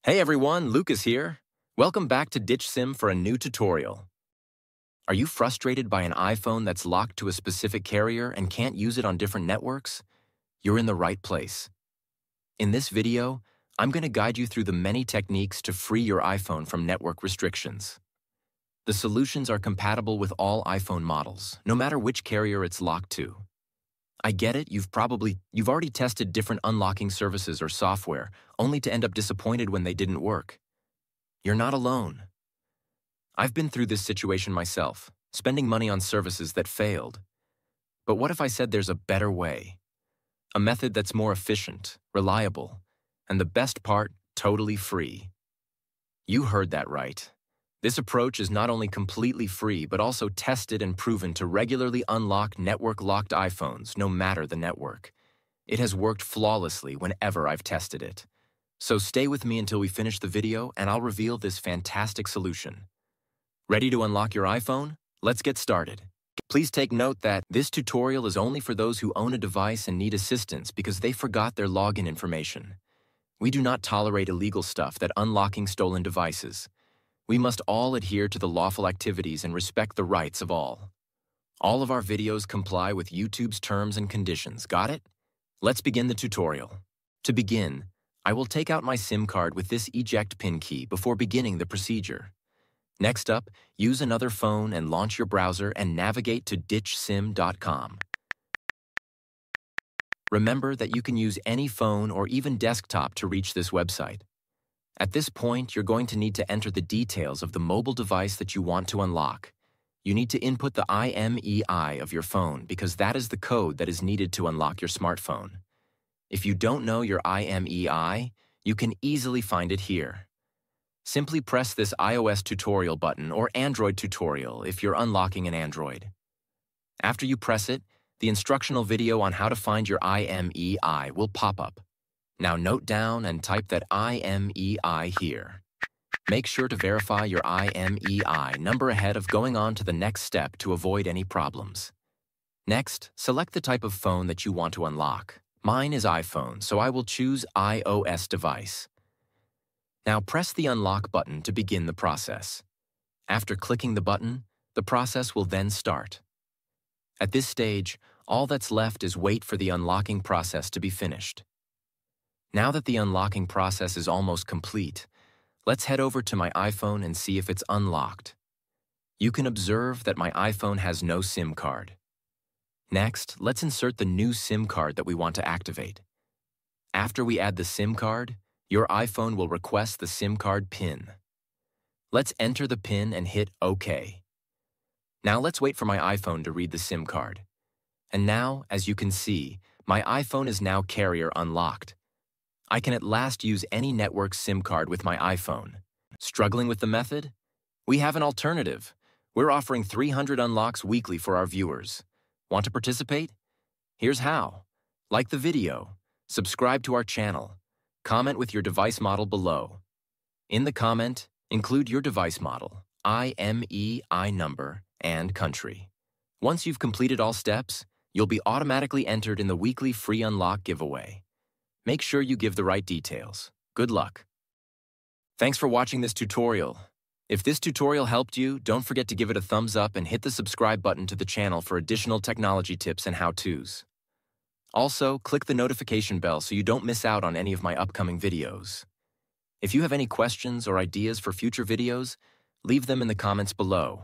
Hey everyone, Lucas here. Welcome back to Ditch Sim for a new tutorial. Are you frustrated by an iPhone that's locked to a specific carrier and can't use it on different networks? You're in the right place. In this video, I'm going to guide you through the many techniques to free your iPhone from network restrictions. The solutions are compatible with all iPhone models, no matter which carrier it's locked to. I get it, you've already tested different unlocking services or software, only to end up disappointed when they didn't work. You're not alone. I've been through this situation myself, spending money on services that failed. But what if I said there's a better way? A method that's more efficient, reliable, and the best part, totally free. You heard that right. This approach is not only completely free, but also tested and proven to regularly unlock network-locked iPhones, no matter the network. It has worked flawlessly whenever I've tested it. So stay with me until we finish the video and I'll reveal this fantastic solution. Ready to unlock your iPhone? Let's get started. Please take note that this tutorial is only for those who own a device and need assistance because they forgot their login information. We do not tolerate illegal stuff that unlocking stolen devices. We must all adhere to the lawful activities and respect the rights of all. All of our videos comply with YouTube's terms and conditions, got it? Let's begin the tutorial. To begin, I will take out my SIM card with this eject pin key before beginning the procedure. Next up, use another phone and launch your browser and navigate to ditchsim.com. Remember that you can use any phone or even desktop to reach this website. At this point, you're going to need to enter the details of the mobile device that you want to unlock. You need to input the IMEI of your phone because that is the code that is needed to unlock your smartphone. If you don't know your IMEI, you can easily find it here. Simply press this iOS tutorial button or Android tutorial if you're unlocking an Android. After you press it, the instructional video on how to find your IMEI will pop up. Now note down and type that IMEI here. Make sure to verify your IMEI number ahead of going on to the next step to avoid any problems. Next, select the type of phone that you want to unlock. Mine is iPhone, so I will choose iOS device. Now press the unlock button to begin the process. After clicking the button, the process will then start. At this stage, all that's left is wait for the unlocking process to be finished. Now that the unlocking process is almost complete, let's head over to my iPhone and see if it's unlocked. You can observe that my iPhone has no SIM card. Next, let's insert the new SIM card that we want to activate. After we add the SIM card, your iPhone will request the SIM card PIN. Let's enter the PIN and hit OK. Now let's wait for my iPhone to read the SIM card. And now, as you can see, my iPhone is now carrier unlocked. I can at last use any network SIM card with my iPhone. Struggling with the method? We have an alternative. We're offering 300 unlocks weekly for our viewers. Want to participate? Here's how. Like the video, subscribe to our channel, comment with your device model below. In the comment, include your device model, IMEI number, and country. Once you've completed all steps, you'll be automatically entered in the weekly free unlock giveaway. Make sure you give the right details. Good luck. Thanks for watching this tutorial. If this tutorial helped you, don't forget to give it a thumbs up and hit the subscribe button to the channel for additional technology tips and how-tos. Also, click the notification bell so you don't miss out on any of my upcoming videos. If you have any questions or ideas for future videos, leave them in the comments below.